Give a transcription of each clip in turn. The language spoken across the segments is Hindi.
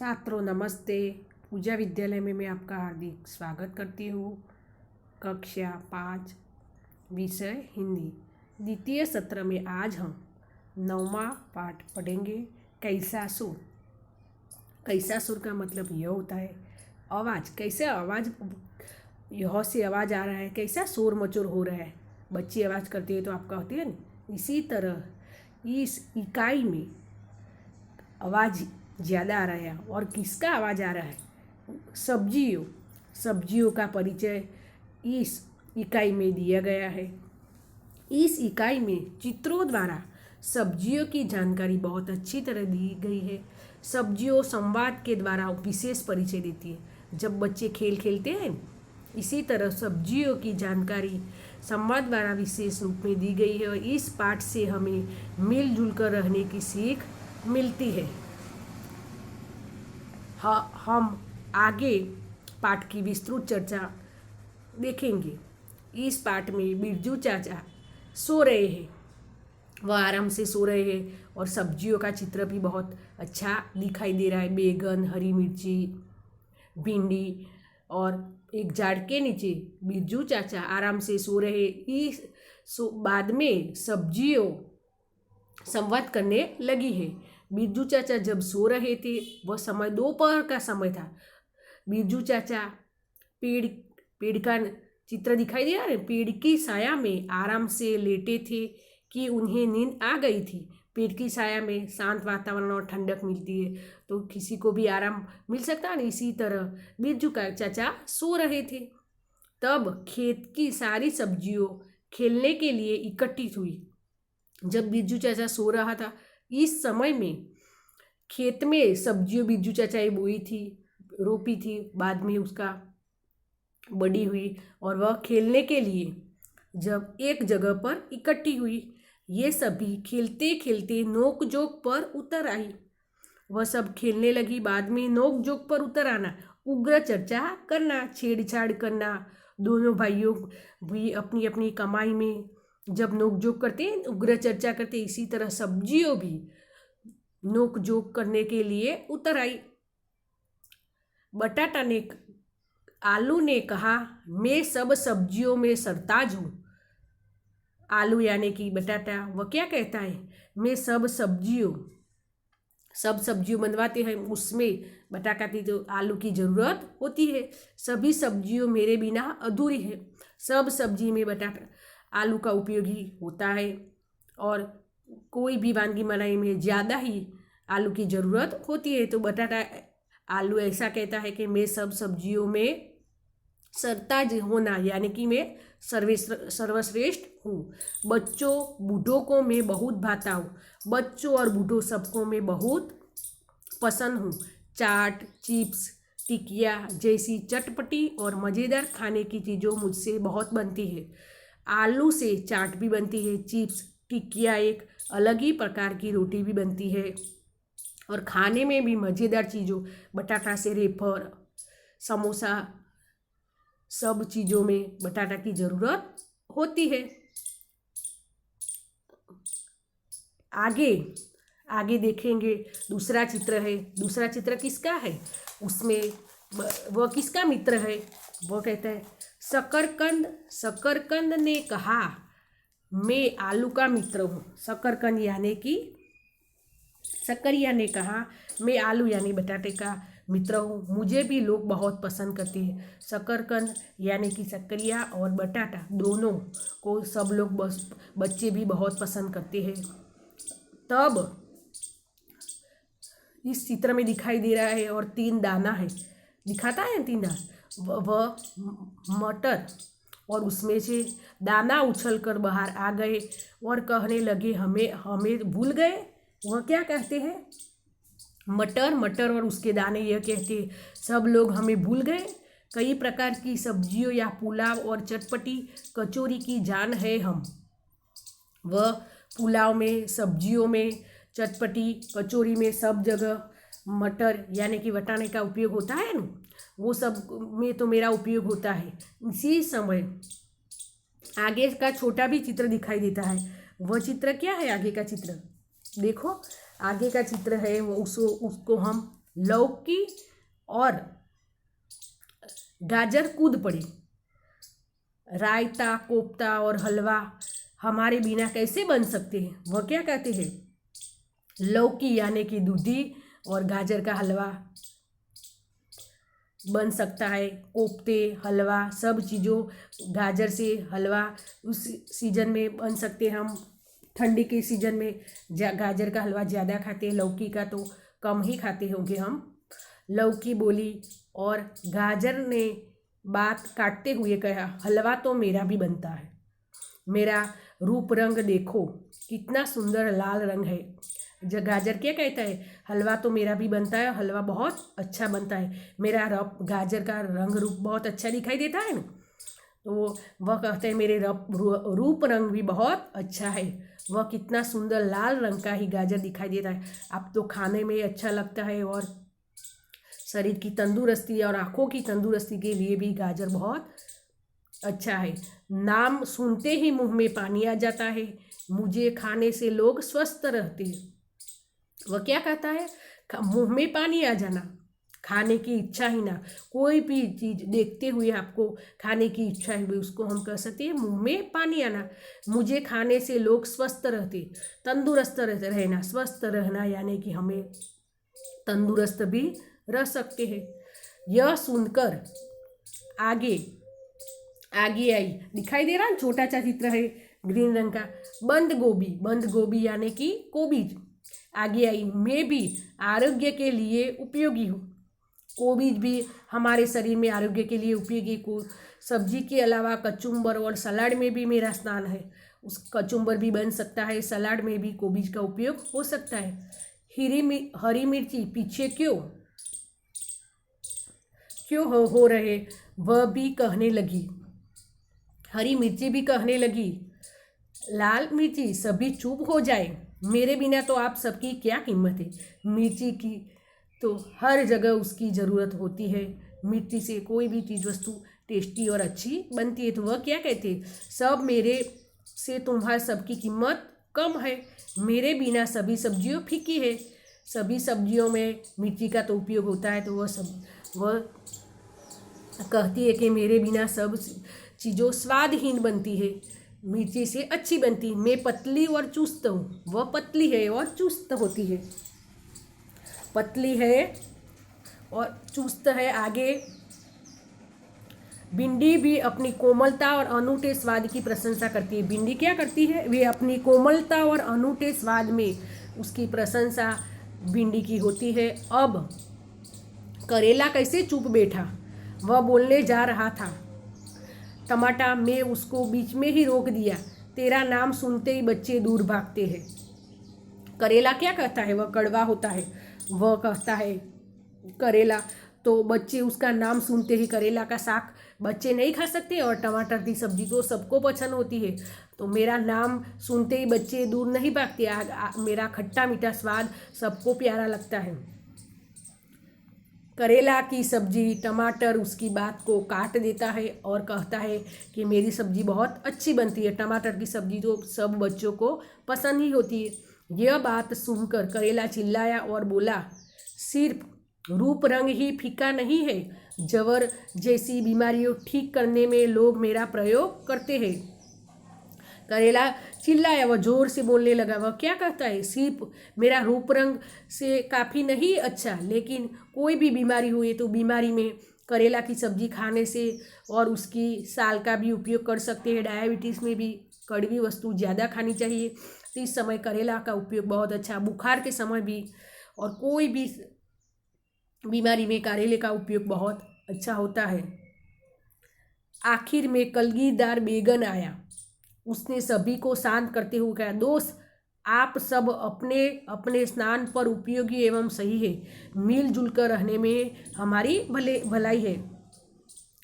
छात्रों नमस्ते। पूजा विद्यालय में मैं आपका हार्दिक स्वागत करती हूँ। कक्षा 5 विषय हिंदी द्वितीय सत्र में आज हम 9वां पाठ पढ़ेंगे। कैसा सुर। कैसा सुर का मतलब यह होता है आवाज़, कैसे आवाज़, यह से आवाज़ आ रहा है, कैसा शोर मचोर हो रहा है। बच्ची आवाज़ करती है तो आपका होती है ना। इसी तरह इस इकाई में आवाज़ ज़्यादा आ रहा है और किसका आवाज़ आ रहा है, सब्जियों का परिचय इस इकाई में दिया गया है। इस इकाई में चित्रों द्वारा सब्जियों की जानकारी बहुत अच्छी तरह दी गई है। सब्जियों संवाद के द्वारा विशेष परिचय देती है। जब बच्चे खेल खेलते हैं इसी तरह सब्जियों की जानकारी संवाद द्वारा विशेष रूप में दी गई है और इस पाठ से हमें मिलजुल कर रहने की सीख मिलती है। हम आगे पाठ की विस्तृत चर्चा देखेंगे। इस पाठ में बिरजू चाचा सो रहे हैं, वह आराम से सो रहे हैं और सब्जियों का चित्र भी बहुत अच्छा दिखाई दे रहा है। बैगन, हरी मिर्ची, भिंडी और एक झाड़ के नीचे बिरजू चाचा आराम से सो रहे। इस बाद में सब्जियों संवाद करने लगी है। बिरजू चाचा जब सो रहे थे वह समय दोपहर का समय था। बिरजू चाचा पेड़ का चित्र दिखाई दे रहा है। पेड़ की छाया में आराम से लेटे थे कि उन्हें नींद आ गई थी। पेड़ की छाया में शांत वातावरण और ठंडक मिलती है तो किसी को भी आराम मिल सकता है। इसी तरह बिरजू का चाचा सो रहे थे। तब खेत की सारी सब्जियों खेलने के लिए इकट्ठी हुई। जब बिरजू चाचा सो रहा था इस समय में खेत में सब्जियों बिरजू चाचा ने बोई थी, रोपी थी, बाद में उसका बड़ी हुई और वह खेलने के लिए जब एक जगह पर इकट्ठी हुई, ये सभी खेलते खेलते नोक जोक पर उतर आई। वह सब खेलने लगी। बाद में नोक जोक पर उतर आना, उग्र चर्चा करना, छेड़छाड़ करना। दोनों भाइयों भी अपनी अपनी कमाई में जब नोक जोक करते हैं, उग्र चर्चा करते, इसी तरह सब्जियों भी नोक जोक करने के लिए उतर आई। आलू ने कहा, मैं सब सब्जियों में सरताज हूँ। आलू यानी कि बटाटा, वह क्या कहता है, मैं सब सब्जियों बनवाते हैं, उसमें बटाटा की तो आलू की ज़रूरत होती है। सभी सब्जियों मेरे बिना अधूरी है। सब सब्जी में बटाटा आलू का उपयोगी होता है और कोई भी वानगी बनाने में ज़्यादा ही आलू की ज़रूरत होती है। तो बटाटा आलू ऐसा कहता है कि मैं सब सब्जियों में सरताज होना यानी कि मैं सर्वश्रेष्ठ हूँ। बच्चों बूढ़ों को मैं बहुत भाता हूँ। बच्चों और बूढ़ों सबको मैं बहुत पसंद हूँ। चाट, चिप्स, टिकिया जैसी चटपटी और मज़ेदार खाने की चीज़ों मुझसे बहुत बनती है। आलू से चाट भी बनती है, चिप्स, टिकिया, एक अलग ही प्रकार की रोटी भी बनती है और खाने में भी मज़ेदार चीज़ों बटाटा से रेफर, समोसा, सब चीज़ों में बटाटा की ज़रूरत होती है। आगे देखेंगे दूसरा चित्र है। दूसरा चित्र किसका है, उसमें वह किसका मित्र है, वह कहता है शकरकंद ने कहा, मैं आलू का मित्र हूँ। शकरकंद यानी कि शकरिया ने कहा, मैं आलू यानी बटाटे का मित्र हूँ। मुझे भी लोग बहुत पसंद करते हैं। शकरकंद यानी कि शकरिया और बटाटा दोनों को सब लोग बच्चे भी बहुत पसंद करते हैं। तब इस चित्र में दिखाई दे रहा है और 3 दाना है, दिखाता है 3 दाना, वह मटर, और उसमें से दाना उछल कर बाहर आ गए और कहने लगे, हमें भूल गए। वह क्या कहते हैं, मटर और उसके दाने यह कहते हैं, सब लोग हमें भूल गए। कई प्रकार की सब्जियों या पुलाव और चटपटी कचौरी की जान है हम। वह पुलाव में, सब्जियों में, चटपटी कचौरी में सब जगह मटर यानी कि वटाने का उपयोग होता है ना, वो सब में तो मेरा उपयोग होता है। इसी समय आगे का छोटा भी चित्र दिखाई देता है। वह चित्र क्या है, आगे का चित्र देखो। आगे का चित्र है वो, उसको हम लौकी और गाजर कूद पड़े। रायता, कोफ्ता और हलवा हमारे बिना कैसे बन सकते हैं? वह क्या कहते हैं? लौकी यानी कि दूधी और गाजर का हलवा बन सकता है। कोफ्ते, हलवा, सब चीज़ों, गाजर से हलवा उस सीजन में बन सकते हैं। हम ठंडी के सीजन में गाजर का हलवा ज़्यादा खाते हैं, लौकी का तो कम ही खाते होंगे हम। लौकी बोली और गाजर ने बात काटते हुए कहा, हलवा तो मेरा भी बनता है। मेरा रूप रंग देखो, कितना सुंदर लाल रंग है। जो गाजर क्या कहता है, हलवा तो मेरा भी बनता है, हलवा बहुत अच्छा बनता है। मेरा गाजर का रंग रूप बहुत अच्छा दिखाई देता है ना, तो वह कहते हैं मेरे रूप रंग भी बहुत अच्छा है। वह कितना सुंदर लाल रंग का ही गाजर दिखाई देता है। अब तो खाने में अच्छा लगता है और शरीर की तंदुरुस्ती और आँखों की तंदुरुस्ती के लिए भी गाजर बहुत अच्छा है। नाम सुनते ही मुंह में पानी आ जाता है, मुझे खाने से लोग स्वस्थ रहते हैं। वह क्या कहता है? मुंह में पानी आ जाना, खाने की इच्छा ही ना, कोई भी चीज़ देखते हुए आपको खाने की इच्छा हुई, उसको हम कह सकते हैं मुंह में पानी आना। मुझे खाने से लोग स्वस्थ रहते, तंदुरुस्त रहना, स्वस्थ रहना यानी कि हमें तंदुरुस्त भी रह सकते हैं। यह सुनकर आगे आगे आई, दिखाई दे रहा है, छोटा सा चित्र है ग्रीन रंग का। बंद गोभी, बंद गोभी यानी कि कोबीज। आगे आई, मैं भी आरोग्य के लिए उपयोगी हूँ। कोबीज भी हमारे शरीर में आरोग्य के लिए उपयोगी को सब्जी के अलावा कचुम्बर और सलाद में भी मेरा स्थान है। उस कचुम्बर भी बन सकता है, सलाद में भी कोबीज का उपयोग हो सकता है। हरी मिर्ची पीछे क्यों हो रहे, वह भी कहने लगी। हरी मिर्ची भी कहने लगी, लाल मिर्ची सभी चुप हो जाए, मेरे बिना तो आप सबकी क्या कीमत है। मिर्ची की तो हर जगह उसकी ज़रूरत होती है। मिर्ची से कोई भी चीज़ वस्तु टेस्टी और अच्छी बनती है। तो वह क्या कहते, सब मेरे से तुम्हारे सबकी कीमत कम है, मेरे बिना सभी सब्जियों फीकी है। सभी सब्जियों में मिर्ची का तो उपयोग होता है, तो वह कहती है कि मेरे बिना सब चीज़ों स्वादहीन बनती है, मिर्ची से अच्छी बनती। मैं पतली और चुस्त हूँ, वह पतली है और चुस्त होती है, पतली है और चुस्त है। आगे, भिंडी भी अपनी कोमलता और अनूठे स्वाद की प्रशंसा करती है। भिंडी क्या करती है? वे अपनी कोमलता और अनूठे स्वाद में उसकी प्रशंसा भिंडी की होती है। अब करेला कैसे चुप बैठा, वह बोलने जा रहा था। टमाटर, मैं उसको बीच में ही रोक दिया, तेरा नाम सुनते ही बच्चे दूर भागते हैं। करेला क्या कहता है? वह कड़वा होता है। वह कहता है करेला, तो बच्चे उसका नाम सुनते ही, करेला का साग बच्चे नहीं खा सकते और टमाटर की सब्जी तो सबको पसंद होती है, तो मेरा नाम सुनते ही बच्चे दूर नहीं भागते। मेरा खट्टा मीठा स्वाद सबको प्यारा लगता है। करेला की सब्जी, टमाटर उसकी बात को काट देता है और कहता है कि मेरी सब्जी बहुत अच्छी बनती है। टमाटर की सब्जी तो सब बच्चों को पसंद ही होती है। यह बात सुनकर करेला चिल्लाया और बोला, सिर्फ रूप रंग ही फीका नहीं है, जवर जैसी बीमारियों ठीक करने में लोग मेरा प्रयोग करते हैं। करेला चिल्लाया, वह जोर से बोलने लगा। वह क्या कहता है? सिर्फ मेरा रूप रंग से काफ़ी नहीं अच्छा, लेकिन कोई भी बीमारी हुई तो बीमारी में करेला की सब्जी खाने से और उसकी साल का भी उपयोग कर सकते हैं। डायबिटीज़ में भी कड़वी वस्तु ज़्यादा खानी चाहिए, तो इस समय करेला का उपयोग बहुत अच्छा, बुखार के समय भी और कोई भी बीमारी में करेले का उपयोग बहुत अच्छा होता है। आखिर में कलगीदार बैगन आया, उसने सभी को शांत करते हुए कहा, दोस्त, आप सब अपने अपने स्थान पर उपयोगी एवं सही है, मिलजुल कर रहने में हमारी भलाई है।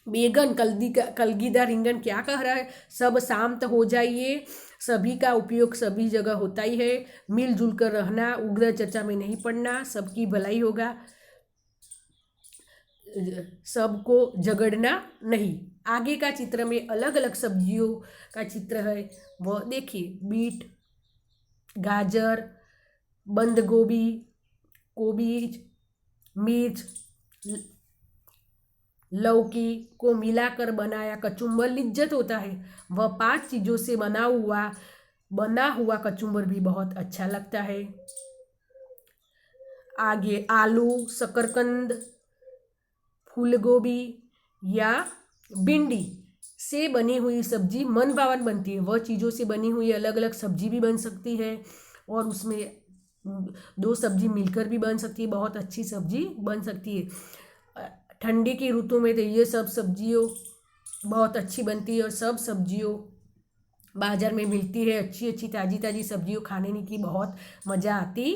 बैगन कलगीदार रिंगन क्या कह रहा है? सब शांत हो जाइए, सभी का उपयोग सभी जगह होता ही है, मिलजुल कर रहना, उग्र चर्चा में नहीं पड़ना, सबकी भलाई होगा, सबको झगड़ना नहीं। आगे का चित्र में अलग अलग सब्जियों का चित्र है, वह देखिए। बीट, गाजर, बंद गोभी, कोबीज, मिर्च, लौकी को मिलाकर बनाया कचुम्बर लिज्जत होता है। वह 5 चीज़ों से बना हुआ कचुम्बर भी बहुत अच्छा लगता है। आगे आलू, शकरकंद, फूलगोभी या भिंडी से बनी हुई सब्जी मन भावन बनती है। वह चीज़ों से बनी हुई अलग अलग सब्जी भी बन सकती है और उसमें 2 सब्जी मिलकर भी बन सकती है, बहुत अच्छी सब्जी बन सकती है। ठंडी की ऋतु में तो ये सब सब्जियों बहुत अच्छी बनती है और सब सब्जियों बाज़ार में मिलती है। अच्छी अच्छी ताज़ी ताज़ी सब्जियों खाने की बहुत मज़ा आती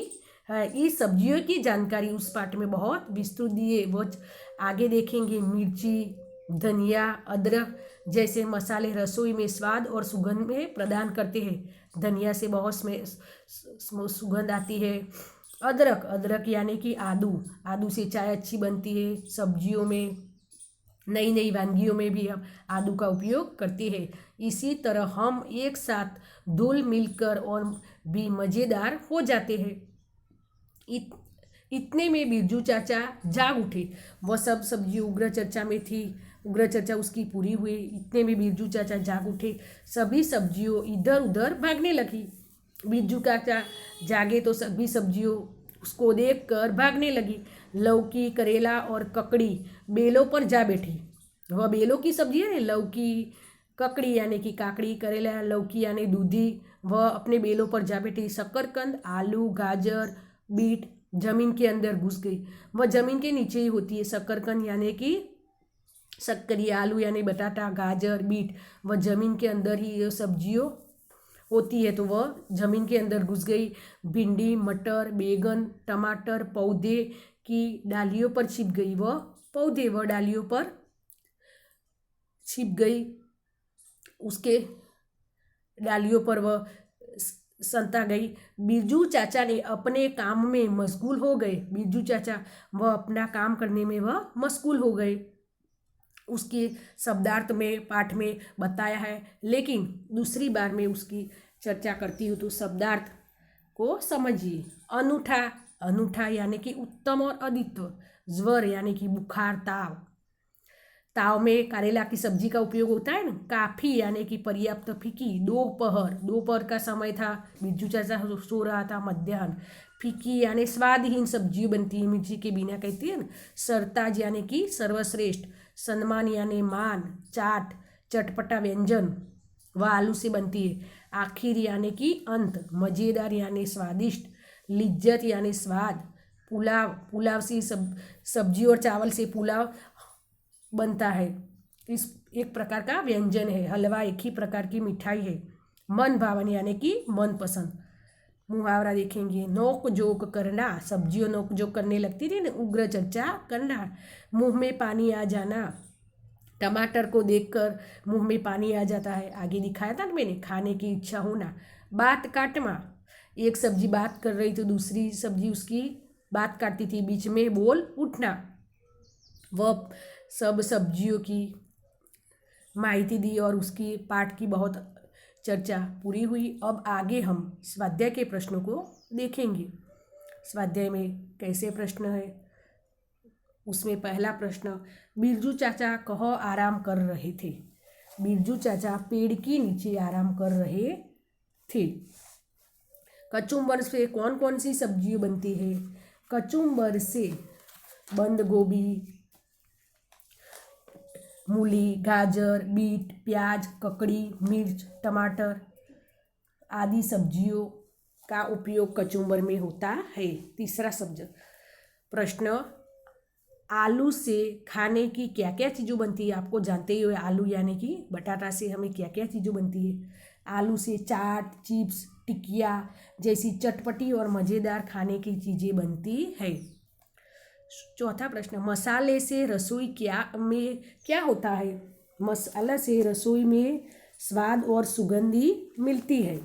है। इस सब्जियों की जानकारी उस पाठ में बहुत विस्तृत दी है। वो आगे देखेंगे। मिर्ची, धनिया, अदरक जैसे मसाले रसोई में स्वाद और सुगंध में प्रदान करते हैं। धनिया से बहुत सुगंध आती है। अदरक यानी कि आदू से चाय अच्छी बनती है। सब्जियों में, नई नई वानगियों में भी हम आदू का उपयोग करते हैं। इसी तरह हम एक साथ घुल मिलकर और भी मज़ेदार हो जाते हैं। इतने में बिरजू चाचा जाग उठे। वह सब सब्जी उग्र चर्चा में थी, उग्र चर्चा उसकी पूरी हुई। इतने में बिरजू चाचा जाग उठे। सभी सब्जियों इधर उधर भागने लगी। बिरजू चाचा जागे तो सभी सब्जियों उसको देखकर भागने लगी। लौकी, करेला और ककड़ी बेलों पर जा बैठी। वह बेलों की सब्जी है ना, लौकी, ककड़ी यानी कि काकड़ी, करेला, लौकी यानी दूधी, वह अपने बेलों पर जा बैठी। शकरकंद, आलू, गाजर, बीट जमीन के अंदर घुस गई। वह जमीन के नीचे ही होती है। शकरकंद यानी कि शक्करी, आलू यानी बटाटा, गाजर, बीट वह जमीन के अंदर ही ये सब्जियों होती है, तो वह जमीन के अंदर घुस गई। भिंडी, मटर, बैगन, टमाटर पौधे की डालियों पर छिप गई। वह डालियों पर छिप गई। उसके डालियों पर वह संता गई। बिरजू चाचा ने अपने काम में मशगूल हो गए। बिरजू चाचा वह अपना काम करने में वह मशगूल हो गए। उसके शब्दार्थ में पाठ में बताया है, लेकिन दूसरी बार में उसकी चर्चा करती हूँ तो शब्दार्थ को समझिए। अनूठा यानी कि उत्तम और अद्वितीय। ज्वर यानी कि बुखार, ताव में करेला की सब्जी का उपयोग होता है ना। काफ़ी यानी कि पर्याप्त फीकी। दोपहर का समय था, बिरजू चाचा सो रहा था। मध्याह्न, फीकी यानी स्वादहीन सब्जियों बनती है, मिर्ची के बिना, कहती है ना। सरताज यानी कि सर्वश्रेष्ठ। सम्मान यानी मान। चाट, चटपटा व्यंजन, वह आलू से बनती है। आखिर यानी कि अंत। मज़ेदार यानी स्वादिष्ट। लिज्जत यानी स्वाद। पुलाव से सब्जी और चावल से पुलाव बनता है। इस एक प्रकार का व्यंजन है। हलवा एक ही प्रकार की मिठाई है। मन भावन यानी कि मनपसंद। मुहावरा देखेंगे। नोक जोक करना, सब्जियों नोक जोक करने लगती थी ना। उग्र चर्चा करना, मुंह में पानी आ जाना। टमाटर को देखकर मुंह में पानी आ जाता है। आगे दिखाया था ना मैंने, खाने की इच्छा होना। बात काटना, एक सब्जी बात कर रही तो दूसरी सब्जी उसकी बात काटती थी। बीच में बोल उठना। वह सब सब्जियों की माहिती दी और उसकी पाठ की बहुत चर्चा पूरी हुई। अब आगे हम स्वाध्याय के प्रश्नों को देखेंगे। स्वाध्याय में कैसे प्रश्न है, उसमें पहला प्रश्न, बिरजू चाचा कहाँ आराम कर रहे थे। बिरजू चाचा पेड़ के नीचे आराम कर रहे थे। कचुम्बर से कौन कौन सी सब्जी बनती है। कचुम्बर से बंद गोभी, मूली, गाजर, बीट, प्याज, ककड़ी, मिर्च, टमाटर आदि सब्जियों का उपयोग कचुम्बर में होता है। तीसरा प्रश्न, आलू से खाने की क्या क्या चीज़ों बनती है। आपको जानते ही हो, आलू यानी कि बटाटा से हमें क्या क्या चीज़ों बनती है। आलू से चाट, चिप्स, टिकिया जैसी चटपटी और मज़ेदार खाने की चीज़ें बनती है। चौथा प्रश्न, मसाले से रसोई क्या होता है। मसाला से रसोई में स्वाद और सुगंधी मिलती है।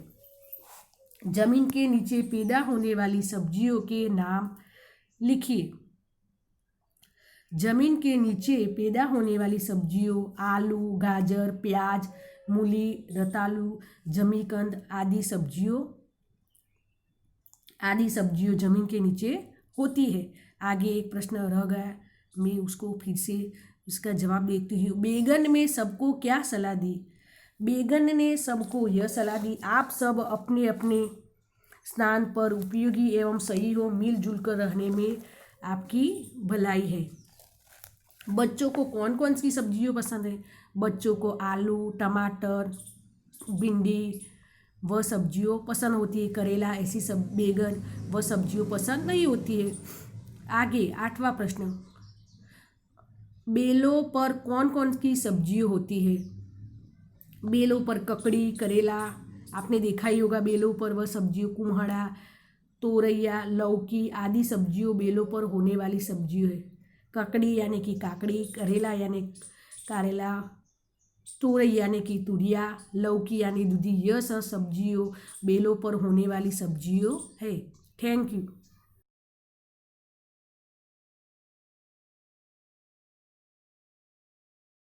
जमीन के नीचे पैदा होने वाली सब्जियों के नाम लिखिए। जमीन के नीचे पैदा होने वाली सब्जियों, आलू, गाजर, प्याज, मूली, रतालू, जमीकंद आदि सब्जियों जमीन के नीचे होती है। आगे एक प्रश्न रह गया, मैं उसको फिर से उसका जवाब देती हूँ। बेगन में सबको क्या सलाह दी? बेगन ने सबको यह सलाह दी, आप सब अपने अपने स्थान पर उपयोगी एवं सही हो, मिलजुल कर रहने में आपकी भलाई है। बच्चों को कौन कौन सी सब्जियाँ पसंद है? बच्चों को आलू, टमाटर, भिंडी वह सब्जियों पसंद होती है। करेला ऐसी सब, बैगन वह सब्जियों पसंद नहीं होती है। आगे 8वां प्रश्न, बेलों पर कौन कौन सी सब्जियाँ होती है? बेलों पर ककड़ी, करेला, आपने देखा ही होगा बेलों पर वह सब्जियों, कुम्हड़ा, तोरैया, लौकी आदि सब्जियों बेलों पर होने वाली सब्जियों है। ककड़ी यानी कि काकड़ी, करेला यानी करेला, तुरई यानी कि तुरिया, लौकी यानी दूधी, यह सब सब्जियों बेलों पर होने वाली सब्जियों है। Thank you.